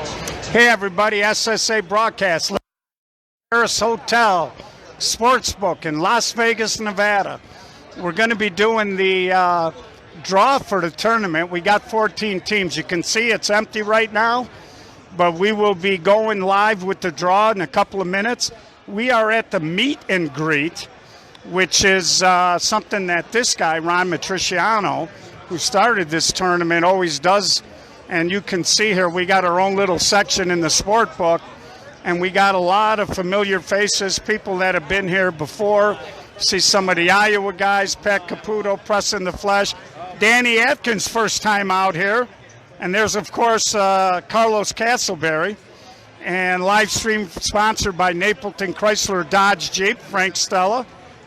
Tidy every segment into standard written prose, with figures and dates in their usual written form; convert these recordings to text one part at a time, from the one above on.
Hey everybody, SSA broadcast, Paris Hotel, Sportsbook in Las Vegas, Nevada. We're going to be doing the draw for the tournament. We got 14 teams. You can see it's empty right now, but we will be going live with the draw in a couple of minutes. We are at the meet and greet, which is something that this guy, Ron Matrisciano, who started this tournament, always does. And you can see here we got our own little section in the sport book, and we got a lot of familiar faces, people that have been here before. See some of the Iowa guys, Pat Caputo, Pressing the Flesh. Danny Atkins, first time out here. And there's, of course, Carlos Castleberry. And live stream sponsored by Napleton Chrysler Dodge Jeep, Frank Stella,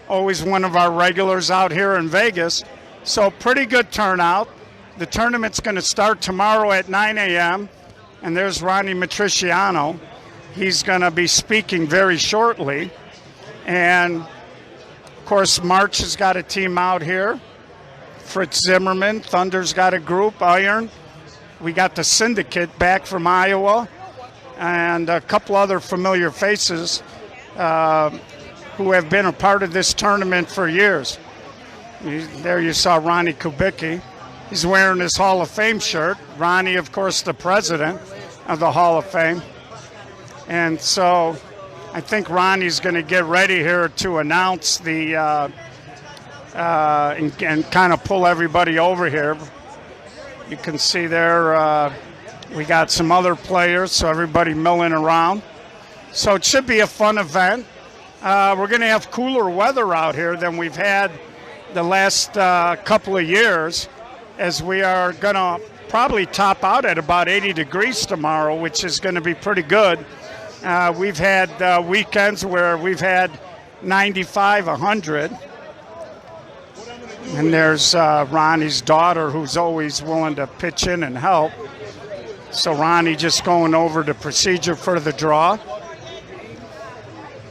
always one of our regulars out here in Vegas. So pretty good turnout. The tournament's going to start tomorrow at 9 a.m., and there's Ronnie Matrisciano. He's going to be speaking very shortly. And, of course, March has got a team out here. Fritz Zimmerman, Thunder's got a group, Iron. We got the Syndicate back from Iowa, and a couple other familiar faces who have been a part of this tournament for years. There you saw Ronnie Kubicki. He's wearing his Hall of Fame shirt. Ronnie, of course, the president of the Hall of Fame. And so I think Ronnie's going to get ready here to announce the and kind of pull everybody over here. You can see there we got some other players, so everybody milling around. So it should be a fun event. We're going to have cooler weather out here than we've had the last couple of years, as we are going to probably top out at about 80 degrees tomorrow, which is going to be pretty good. We've had weekends where we've had 95, 100. And there's Ronnie's daughter, who's always willing to pitch in and help. So Ronnie just going over the procedure for the draw.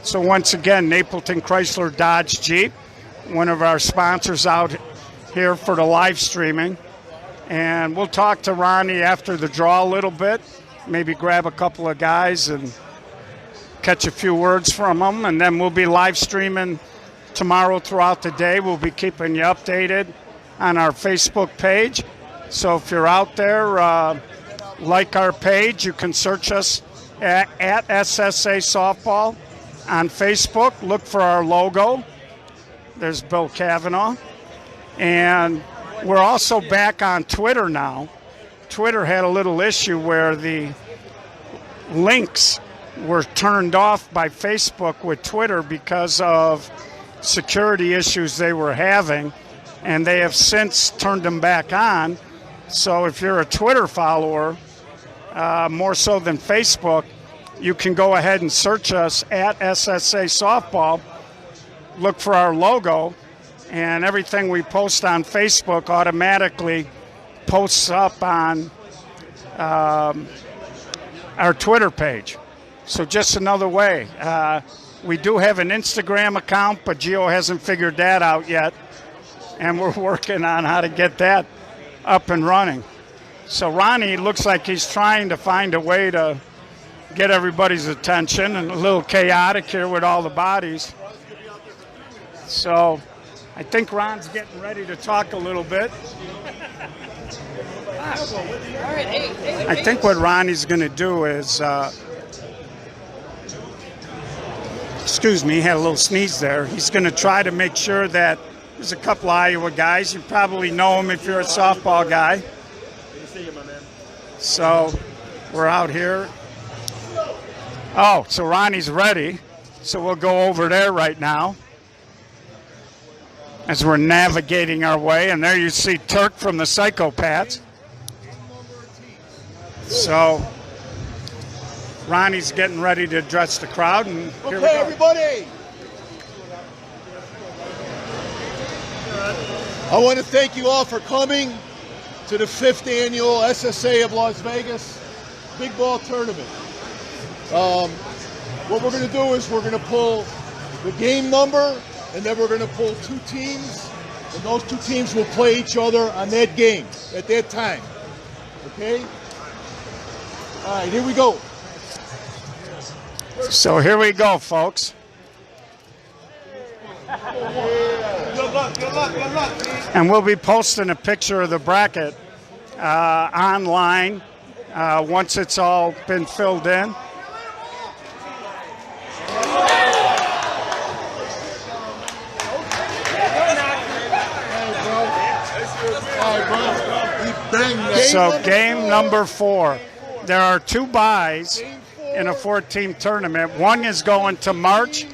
So once again, Napleton Chrysler Dodge Jeep, one of our sponsors out here for the live streaming. And we'll talk to Ronnie after the draw a little bit, maybe grab a couple of guys and catch a few words from them, and then we'll be live streaming tomorrow throughout the day. We'll be keeping you updated on our Facebook page. So if you're out there, like our page. You can search us at SSA Softball on Facebook. Look for our logo. There's Bill Cavanaugh. And we're also back on Twitter now. Twitter had a little issue where the links were turned off by Facebook with Twitter because of security issues they were having, and they have since turned them back on. So if you're a Twitter follower, more so than Facebook, you can go ahead and search us at SSA Softball, look for our logo, and everything we post on Facebook automatically posts up on our Twitter page. So just another way. We do have an Instagram account, but Gio hasn't figured that out yet, and we're working on how to get that up and running. So Ronnie looks like he's trying to find a way to get everybody's attention, and a little chaotic here with all the bodies. So I think Ron's getting ready to talk a little bit. I think what Ronnie's going to do is, excuse me, he had a little sneeze there. He's going to try to make sure that there's a couple Iowa guys. You probably know them if you're a softball guy. So we're out here. Oh, so Ronnie's ready. So we'll go over there right now as we're navigating our way. And there you see Turk from the Psychopaths. So Ronnie's getting ready to address the crowd. And here we go. Everybody. I want to thank you all for coming to the 5th annual SSA of Las Vegas Big Ball Tournament. What we're going to do is we're going to pull the game number, and then we're going to pull two teams, and those two teams will play each other on that game at that time. Okay? All right, here we go. So here we go, folks. Good luck, good luck, good luck. And we'll be posting a picture of the bracket online once it's all been filled in. So game number 4. There are 2 byes in a 4-team tournament. One is going to March,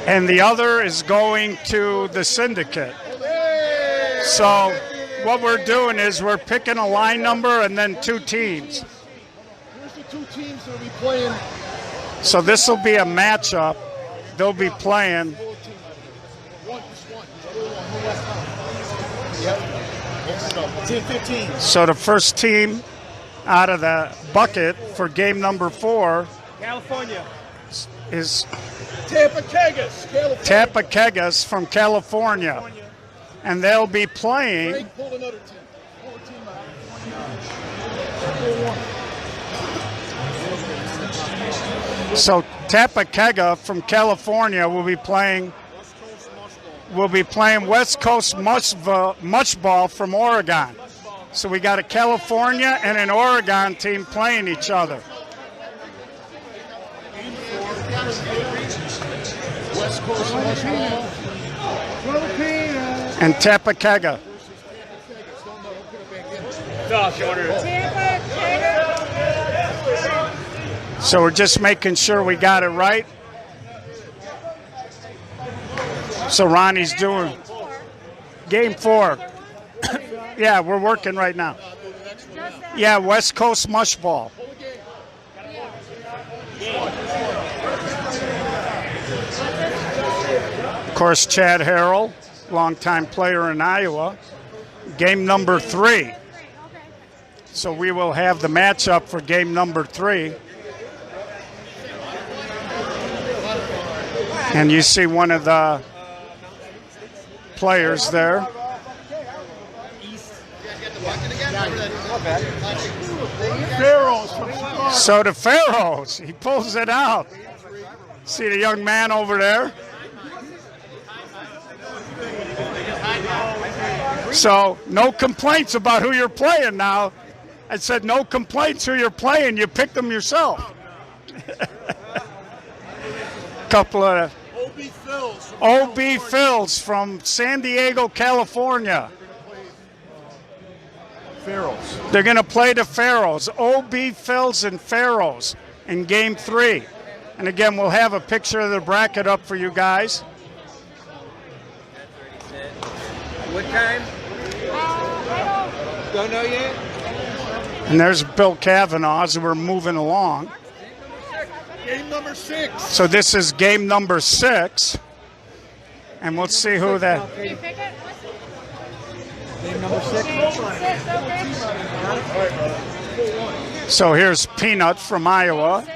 and the other is going to the syndicate. So what we're doing is we're picking a line number and then 2 teams. Here's the 2 teams that will be playing. So this will be a matchup. They'll be playing. Team 15. So the first team out of the bucket for game number 4 California is Tapakegas, California. Tapakegas from California. And they'll be playing. Greg, pull another team. Pull a team out. So Tapakega from California will be playing West Coast Mush Ball from Oregon. So we got a California and an Oregon team playing each other. West Coast Mush Ball. And Tapakega. no shorter. So we're just making sure we got it right. So Ronnie's doing game 4. Yeah, we're working right now. Yeah, West Coast Mush Ball. Of course, Chad Harrell, longtime player in Iowa. Game number 3. So we will have the matchup for game number 3. And you see one of the players there. So the Pharaohs, he pulls it out. See the young man over there? So no complaints about who you're playing now. I said no complaints who you're playing. You pick them yourself. Couple of OB Phils from San Diego, California. Pharaohs. They're going to play the Pharaohs, OB Phils and Pharaohs in game 3. And again, we'll have a picture of the bracket up for you guys. What time? Don't know yet. And there's Bill Kavanaugh as we're moving along. Game number 6. So this is game number 6. And we'll see who that. Can you pick it? Game number 6. So here's Peanut from Iowa.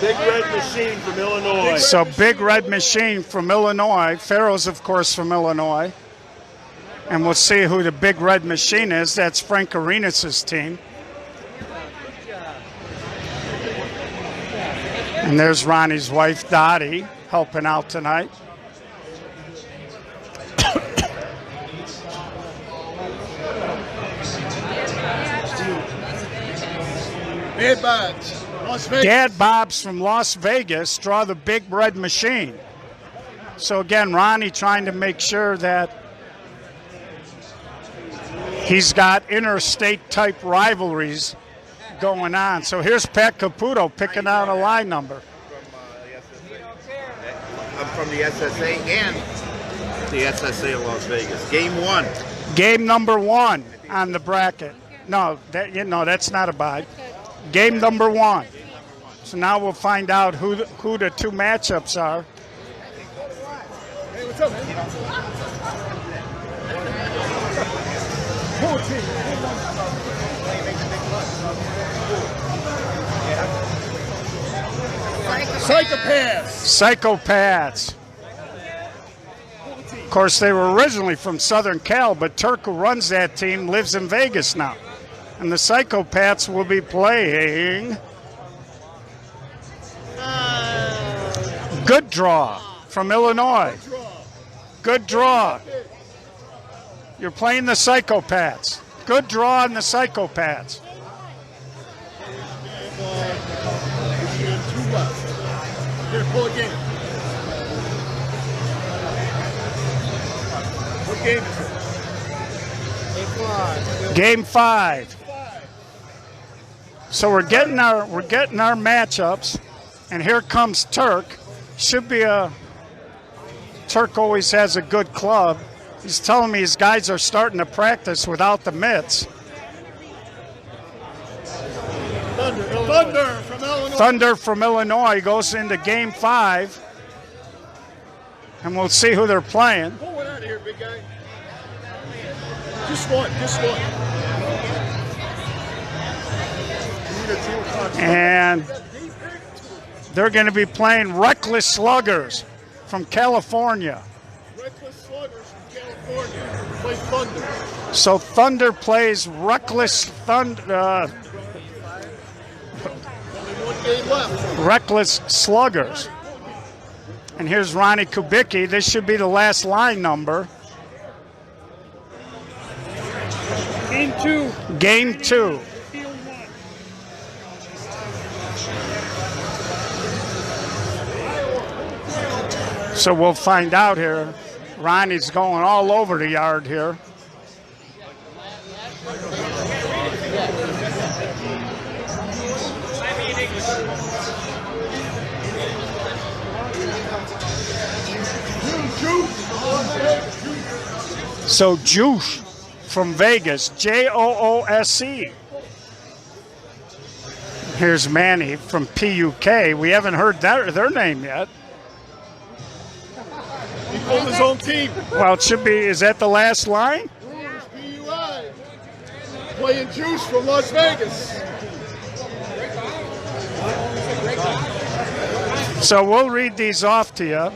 Big Red Machine from Illinois. So Big Red Machine from Illinois. Pharaohs, of course, from Illinois. And we'll see who the Big Red Machine is. That's Frank Arenas' team. And there's Ronnie's wife, Dottie, helping out tonight. Bad Bobs, Las Vegas. Dad Bob's from Las Vegas draw the Big Red Machine. So again, Ronnie trying to make sure that he's got interstate type rivalries going on. So here's Pat Caputo picking out a line number. I'm from the SSA and the SSA of Las Vegas. Game 1. Game number 1 on the bracket. No, that's not a bye. Game number 1. So now we'll find out who the 2 matchups are. Hey, what's up, man? Psychopaths. Psychopaths. course, they were originally from Southern Cal, but Turk, who runs that team, lives in Vegas now. And the Psychopaths will be playing Good Draw from Illinois. Good Draw. You're playing the Psychopaths. Good Draw on the Psychopaths. Two left. Here, pull a game. What game is it? Game 5. So we're getting our matchups, and here comes Turk. Should be Turk always has a good club. He's telling me his guys are starting to practice without the mitts. Thunder from Illinois. Thunder from Illinois goes into Game 5, and we'll see who they're playing. Pull one out of here, big guy. Just one. And they're going to be playing Reckless Sluggers from California. Reckless Sluggers from California. Play Thunder. So Thunder plays Reckless Only one game left. Reckless Sluggers. And here's Ronnie Kubicki. This should be the last line number. Game 2. Game 2. Field 1. So we'll find out here. Ronnie's going all over the yard here. So Juice from Vegas, Joosc. Here's Manny from PUK. We haven't heard their name yet. He pulled his own team. Well, it should be, is that the last line? PUI. Playing Juice from Las Vegas. So we'll read these off to you. I'm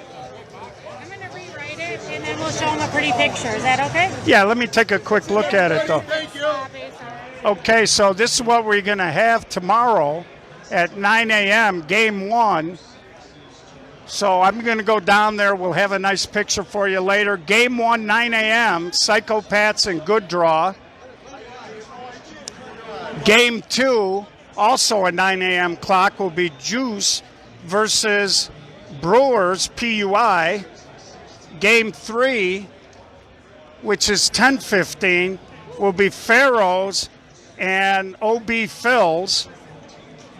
going to rewrite it, and then we'll show them a pretty picture. Is that okay? Yeah, let me take a quick look at it, though. Thank you. Okay, so this is what we're going to have tomorrow at 9 a.m., Game 1. So I'm going to go down there. We'll have a nice picture for you later. Game 1, 9 a.m., Psychopaths and Good Draw. Game 2, also a 9 a.m. clock, will be Juice versus Brewers, PUI. Game 3, which is 10:15, will be Pharaohs and OB Phils.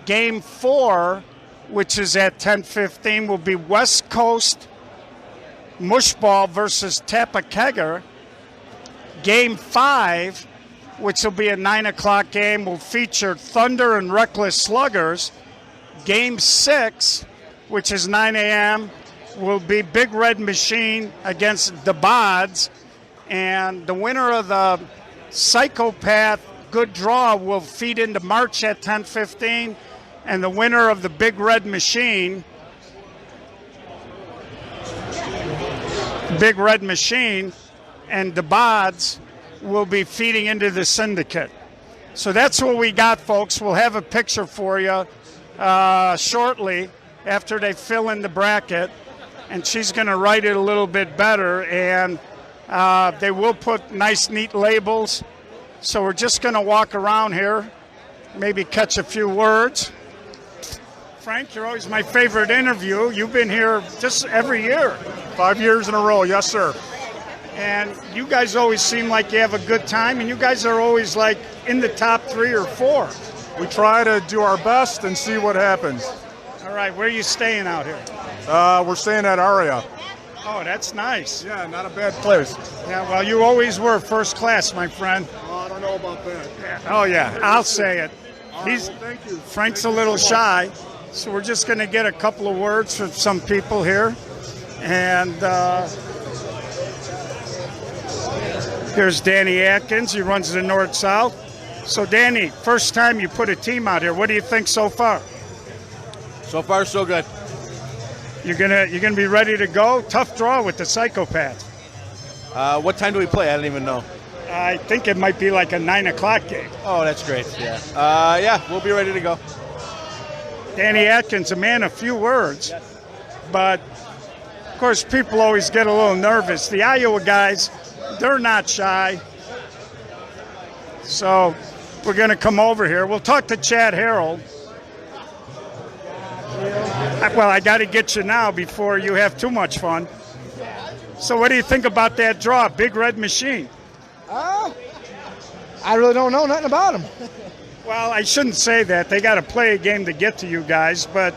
Game 4, which is at 10:15, will be West Coast Mushball versus Tappakeger. Game 5, which will be a 9 o'clock game, will feature Thunder and Reckless Sluggers. Game 6, which is 9 a.m., will be Big Red Machine against the Bods. And the winner of the Psychopath Good Draw will feed into March at 10:15. And the winner of the Big Red Machine and the Bods will be feeding into the syndicate. So that's what we got, folks. We'll have a picture for you shortly after they fill in the bracket. And she's going to write it a little bit better. And they will put nice, neat labels. So we're just going to walk around here, maybe catch a few words. Frank, you're always my favorite interview. You've been here just every year. 5 years in a row, yes, sir. And you guys always seem like you have a good time, and you guys are always like in the top 3 or 4. We try to do our best and see what happens. All right, where are you staying out here? We're staying at Aria. Oh, that's nice. Yeah, not a bad place. Yeah, well, you always were first class, my friend. Oh, I don't know about that. Yeah. Oh, yeah, I'll say it. Well, thank you. Frank's a little shy, so we're just going to get a couple of words from some people here. And here's Danny Atkins. He runs the North-South. So, Danny, first time you put a team out here. What do you think so far? So far, so good. You're gonna be ready to go? Tough draw with the Psychopaths. What time do we play? I don't even know. I think it might be like a 9 o'clock game. Oh, that's great. Yeah. Yeah, we'll be ready to go. Danny Atkins, a man of few words, but of course people always get a little nervous. The Iowa guys, they're not shy. So we're going to come over here. We'll talk to Chad Harold. Well, I got to get you now before you have too much fun. So what do you think about that draw, Big Red Machine? I really don't know nothing about them. Well, I shouldn't say that. They got to play a game to get to you guys. But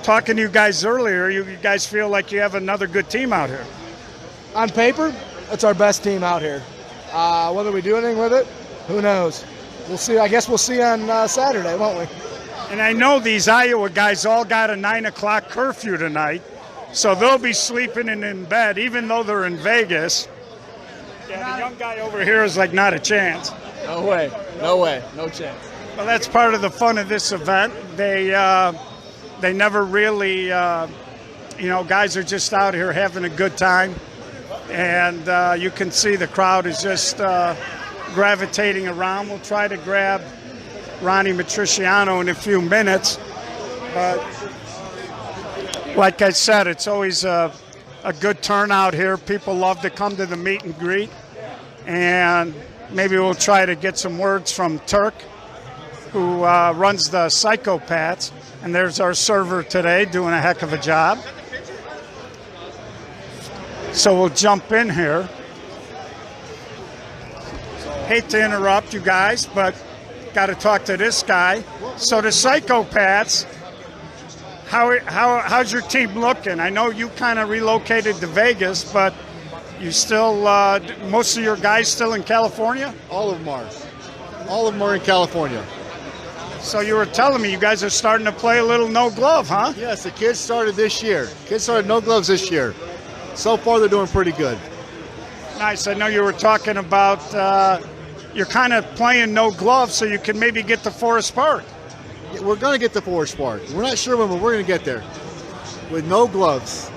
talking to you guys earlier, you guys feel like you have another good team out here. On paper, it's our best team out here. Whether we do anything with it, who knows? We'll see. I guess we'll see on Saturday, won't we? And I know these Iowa guys all got a 9 o'clock curfew tonight, so they'll be sleeping in bed, even though they're in Vegas. Yeah, the young guy over here is like not a chance. No way. No way. No chance. Well, that's part of the fun of this event. They never really, guys are just out here having a good time. And you can see the crowd is just gravitating around. We'll try to grab Ronnie Matrisciano in a few minutes. But like I said, it's always a good turnout here. People love to come to the meet and greet. And maybe we'll try to get some words from Turk, who runs the Psychopaths. And there's our server today doing a heck of a job. So we'll jump in here. Hate to interrupt you guys, but got to talk to this guy. So the Psychopaths, how's your team looking? I know you kind of relocated to Vegas, but you still, most of your guys still in California? All of them are. All of them are in California. So you were telling me you guys are starting to play a little no glove, huh? Yes, the kids started this year. Kids started no gloves this year. So far, they're doing pretty good. Nice. I know you were talking about you're kind of playing no gloves so you can maybe get to Forest Park. Yeah, we're going to get to Forest Park. We're not sure when, but we're going to get there with no gloves.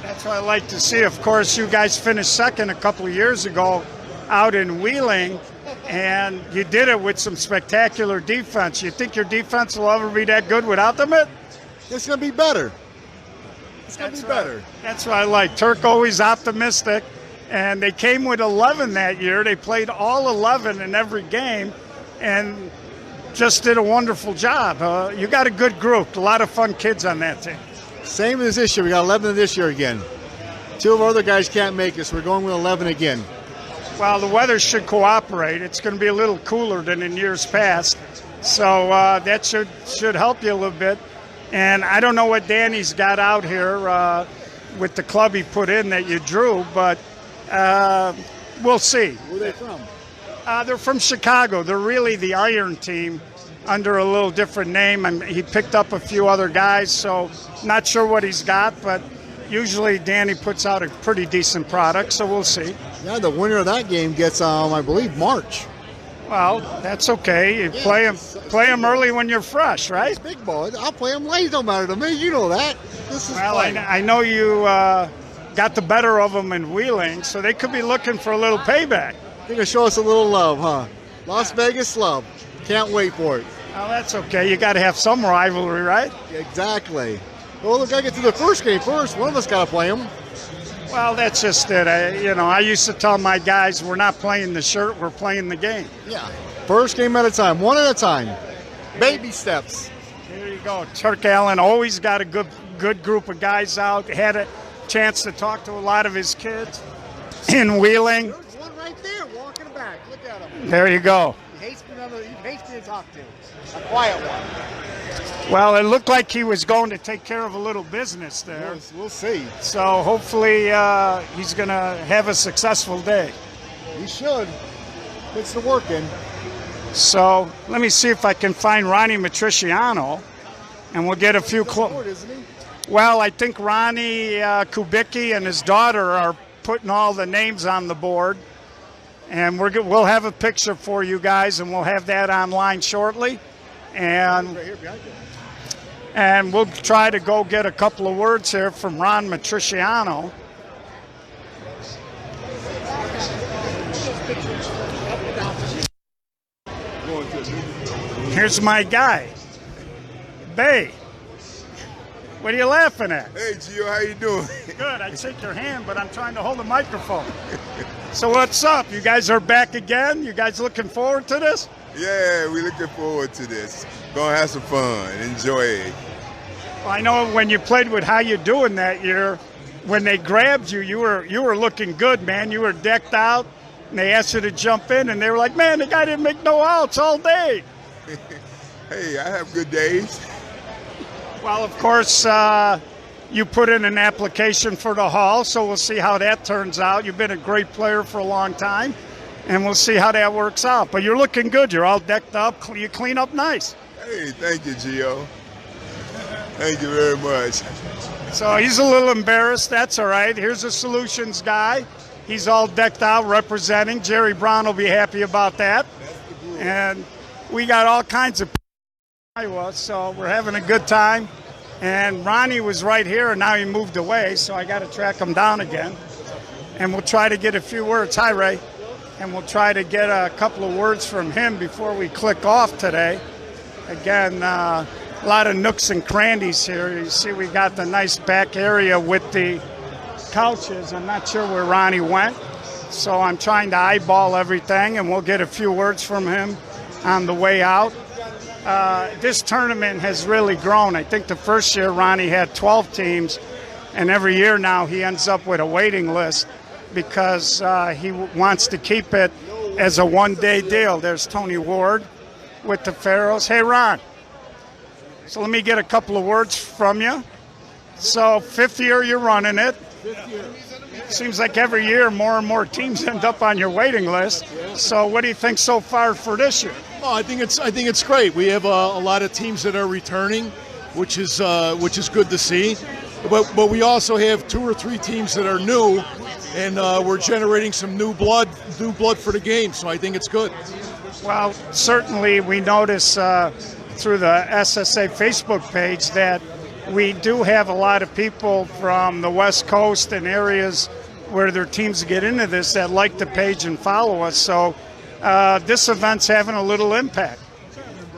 That's what I like to see. Of course, you guys finished second a couple of years ago out in Wheeling, and you did it with some spectacular defense. You think your defense will ever be that good without them? It's going to be better. It's going to be better. That's what I like. Turk always optimistic, and they came with 11 that year. They played all 11 in every game and just did a wonderful job. You got a good group, a lot of fun kids on that team. Same as this year. We got 11 this year again. Two of our other guys can't make us. We're going with 11 again. Well, the weather should cooperate. It's going to be a little cooler than in years past, so that should help you a little bit. And I don't know what Danny's got out here with the club he put in that you drew, but we'll see. Where are they from? They're from Chicago. They're really the Iron Team under a little different name. And he picked up a few other guys, so not sure what he's got, but usually Danny puts out a pretty decent product, so we'll see. Yeah, the winner of that game gets, I believe, March. Well, that's okay. You play them early when you're fresh, right? It's big ball. I'll play them late. Don't matter to me. You know that. This is well, fun. I know you got the better of them in Wheeling, so they could be looking for a little payback. They're going to show us a little love, huh? Las Vegas love. Can't wait for it. Well, that's okay. You got to have some rivalry, right? Exactly. Well, we got to get to the first game first. One of us got to play them. Well, that's just it. I used to tell my guys, we're not playing the shirt, we're playing the game. Yeah. First game at a time, one at a time. Baby steps. There you go. Turk Allen always got a good group of guys out. Had a chance to talk to a lot of his kids in Wheeling. There's one right there walking back. Look at him. There you go. He hates being talked to. A quiet one. Well, it looked like he was going to take care of a little business there. We'll see. So hopefully he's going to have a successful day. He should. Puts the work in. So let me see if I can find Ronnie Matrisciano, and we'll get a few clues. Well, I think Ronnie Kubicki and his daughter are putting all the names on the board. And we'll have a picture for you guys, and we'll have that online shortly. And we'll try to go get a couple of words here from Ron Matrisciano. Here's my guy, Bay. What are you laughing at? Hey, Gio, how you doing? Good. I shake your hand, but I'm trying to hold the microphone. So what's up? You guys are back again? You guys looking forward to this? Yeah, we're looking forward to this. Gonna have some fun. Enjoy it. Well, I know when you played with How You Doing that year, when they grabbed you, you were looking good, man. You were decked out, and they asked you to jump in, and they were like, man, the guy didn't make no outs all day. Hey, I have good days. Well, of course, you put in an application for the Hall, so we'll see how that turns out. You've been a great player for a long time, and we'll see how that works out. But you're looking good. You're all decked up. You clean up nice. Hey, thank you, Gio. Thank you very much. So he's a little embarrassed. That's all right. Here's a solutions guy. He's all decked out representing. Jerry Brown will be happy about that. And we got all kinds of Iowa, so we're having a good time. And Ronnie was right here, and now he moved away, so I got to track him down again. And we'll try to get a few words. Hi, Ray. And we'll try to get a couple of words from him before we click off today. Again, a lot of nooks and crannies here. You see we got the nice back area with the couches. I'm not sure where Ronnie went, so I'm trying to eyeball everything, and we'll get a few words from him on the way out. This tournament has really grown. I think the first year Ronnie had 12 teams, and every year now he ends up with a waiting list because he wants to keep it as a one-day deal. There's Tony Ward with the Pharaohs. Hey, Ron. So let me get a couple of words from you. So fifth year you're running it. Seems like every year more and more teams end up on your waiting list. So what do you think so far for this year? Oh, I think it's great. We have a lot of teams that are returning, which is good to see. But we also have 2 or 3 teams that are new, and we're generating some new blood for the game. So I think it's good. Well, certainly we notice through the SSA Facebook page that we do have a lot of people from the West Coast and areas where their teams get into this that like the page and follow us. So this event's having a little impact.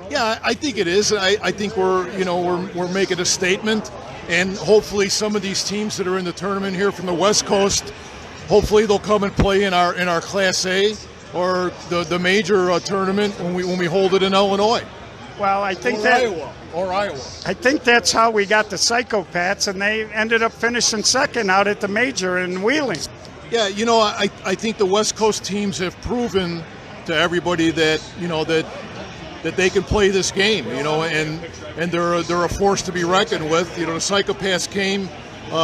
Yeah, I think it is. I think we're making a statement, and hopefully some of these teams that are in the tournament here from the West Coast, hopefully they'll come and play in our Class A or the major tournament when we hold it in Illinois. Well, I think Iowa. I think that's how we got the Psychopaths, and they ended up finishing second out at the major in Wheeling. Yeah, I think the West Coast teams have proven to everybody that that they can play this game, and they're a force to be reckoned with. The Psychopaths came,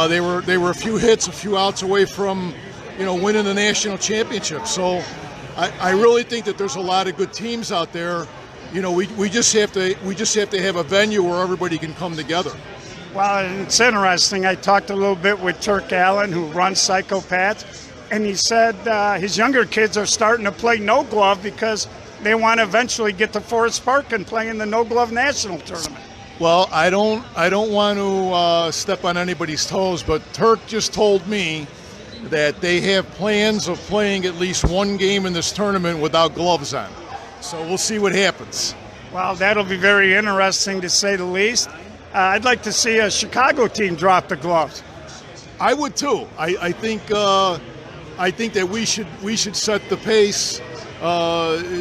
they were a few hits, a few outs away from winning the national championship. So I really think that there's a lot of good teams out there. We just have to have a venue where everybody can come together. Well, it's interesting. I talked a little bit with Turk Allen, who runs Psychopaths, and he said his younger kids are starting to play no glove because they want to eventually get to Forest Park and play in the no glove national tournament. Well, I don't want to step on anybody's toes, but Turk just told me that they have plans of playing at least one game in this tournament without gloves on. So we'll see what happens. Well, that'll be very interesting to say the least. I'd like to see a Chicago team drop the gloves. I would too. I think that we should set the pace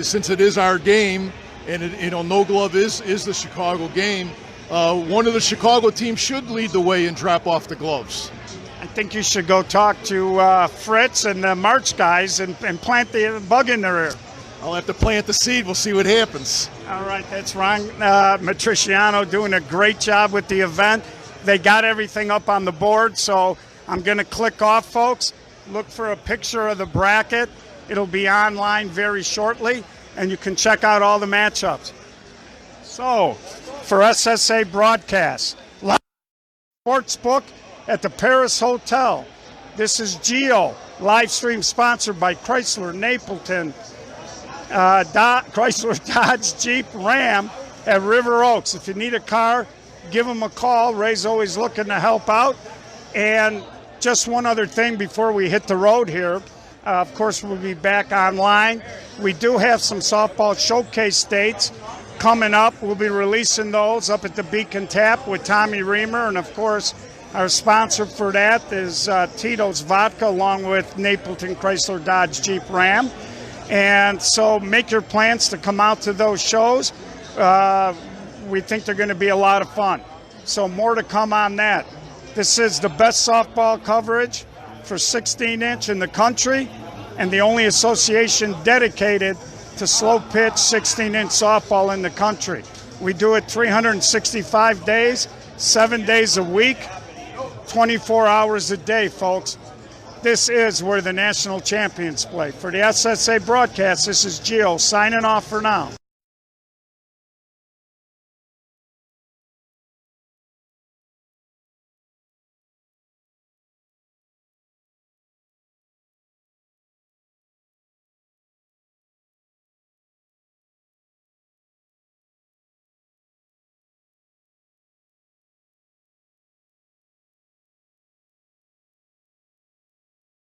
since it is our game, and no glove is the Chicago game. One of the Chicago teams should lead the way and drop off the gloves. I think you should go talk to Fritz and the March guys and plant the bug in their ear. I'll have to plant the seed. We'll see what happens. All right, that's Ron Matrisciano doing a great job with the event. They got everything up on the board, so I'm going to click off, folks. Look for a picture of the bracket. It'll be online very shortly, and you can check out all the matchups. So, for SSA broadcast, live sportsbook at the Paris Hotel. This is Geo, live stream sponsored by Chrysler Napleton, Chrysler Dodge Jeep Ram at River Oaks. If you need a car, give them a call. Ray's always looking to help out. And just one other thing before we hit the road here. Of course, we'll be back online. We do have some softball showcase dates coming up. We'll be releasing those up at the Beacon Tap with Tommy Reamer. And, of course, our sponsor for that is Tito's Vodka, along with Napleton Chrysler Dodge Jeep Ram. And so make your plans to come out to those shows. We think they're going to be a lot of fun. So more to come on that. This is the best softball coverage for 16-inch in the country and the only association dedicated to slow pitch 16-inch softball in the country. We do it 365 days, 7 days a week, 24 hours a day, folks. This is where the national champions play. For the SSA broadcast, this is Gio signing off for now.